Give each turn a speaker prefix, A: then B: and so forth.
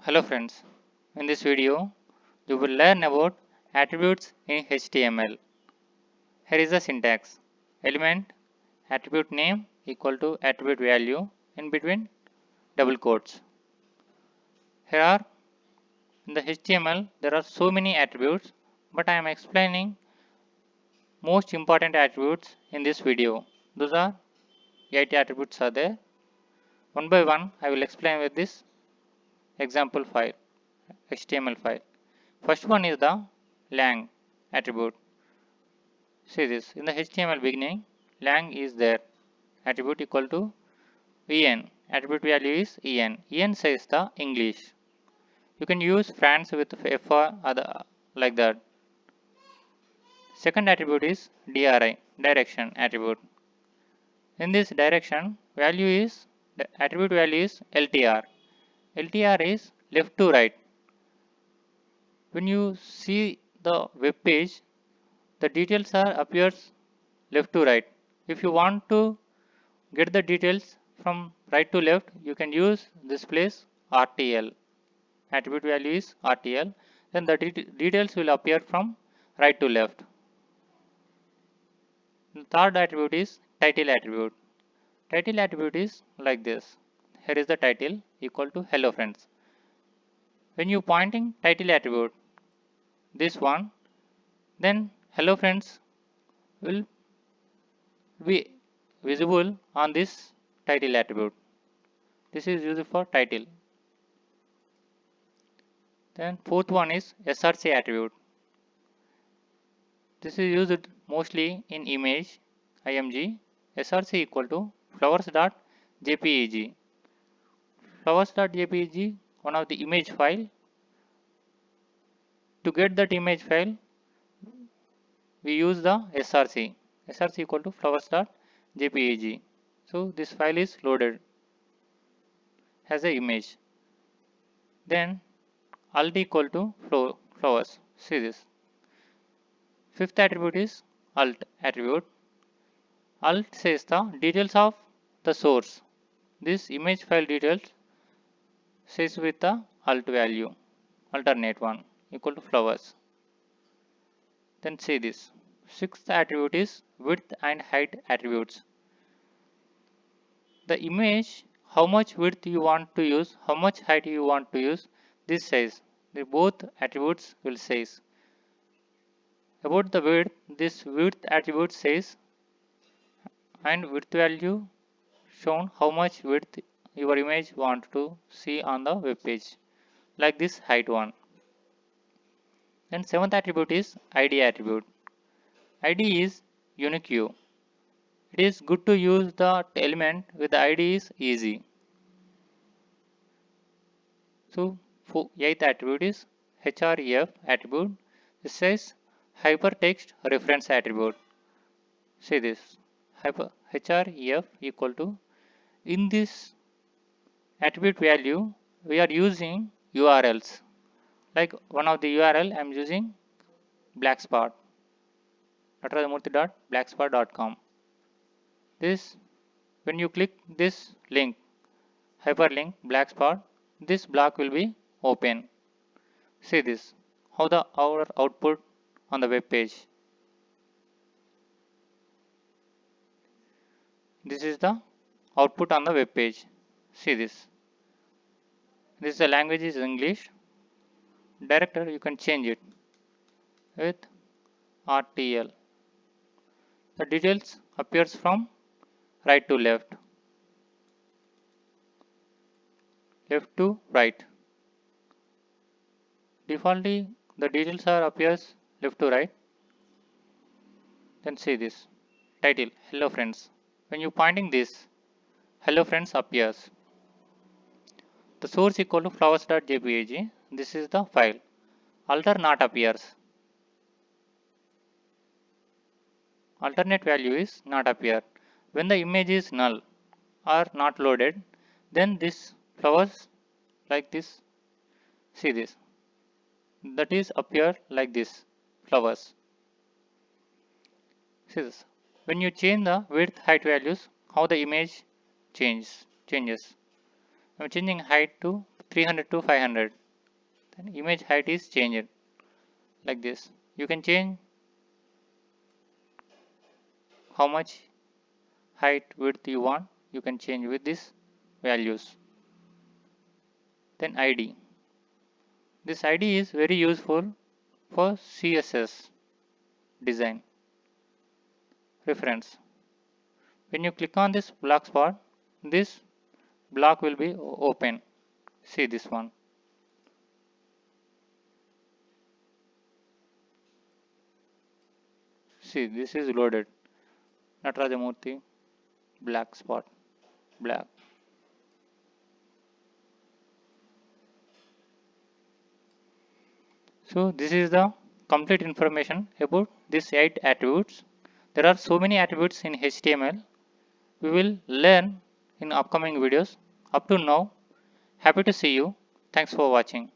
A: Hello friends, in this video you will learn about attributes in HTML. Here is the syntax. Element attribute name equal to attribute value in between double quotes. Here are in the HTML there are so many attributes, but I am explaining most important attributes in this video. Those are 8 attributes are there. One by one I will explain with this example file, HTML file. First one is the lang attribute. See this, in the HTML beginning, lang is there, attribute equal to en, attribute value is en says the English. You can use France with f or other like that. Second attribute is DRI, direction attribute. In this direction, value is, the attribute value is LTR. LTR is left to right. When you see the web page, the details are appears left to right. If you want to get the details from right to left, you can use this place RTL. Attribute value is RTL. Then the details will appear from right to left. The third attribute is title attribute. Title attribute is like this. Here is the title equal to hello friends. When you pointing title attribute, this one, then hello friends will be visible on this title attribute. This is used for title. Then fourth one is src attribute. This is used mostly in image img. Src equal to flowers.jpeg. Flowers.jpeg, one of the image file. To get that image file, we use the src. Src equal to flowers.jpeg. So this file is loaded as a image. Then alt equal to flowers. See this. Fifth attribute is alt attribute. Alt says the details of the source. This image file details says with the alt value, alternate one equal to flowers. Then see this. Sixth attribute is width and height attributes. The image, how much width you want to use, how much height you want to use, this says. The both attributes will says. About the width, this width attribute says and width value shown how much width your image want to see on the web page, like this height one. Then seventh attribute is id attribute. Id is unique. It is good to use the element with the id is easy. So eighth attribute is href attribute. This says hypertext reference attribute. See this, href equal to, in this attribute value we are using URLs. Like one of the URL I am using Blackspot, natarajamurthy.blackspot.com. This, when you click this link, hyperlink Blackspot, this block will be open. See this, how our output on the web page. This is the output on the web page. See this. This the language is English. Director you can change it with RTL. The details appears from right to left, left to right. Defaultly the details are appears left to right. Then see this title hello friends. When you pointing this, hello friends appears. The source equal to flowers.jpg. This is the file. Alter not appears. Alternate value is not appear. When the image is null or not loaded, then this flowers like this. See this. That is appear like this flowers. See this. When you change the width height values, how the image changes. I'm changing height to 300 to 500. Then image height is changed like this. You can change how much height width you want. You can change with these values. Then ID. This ID is very useful for CSS design. Reference. When you click on this block spot, this block will be open. See this one. See, this is loaded. Natarajamurthy, black spot, black. So this is the complete information about these 8 attributes. There are so many attributes in HTML. We will learn in upcoming videos. Up to now, happy to see you. Thanks for watching.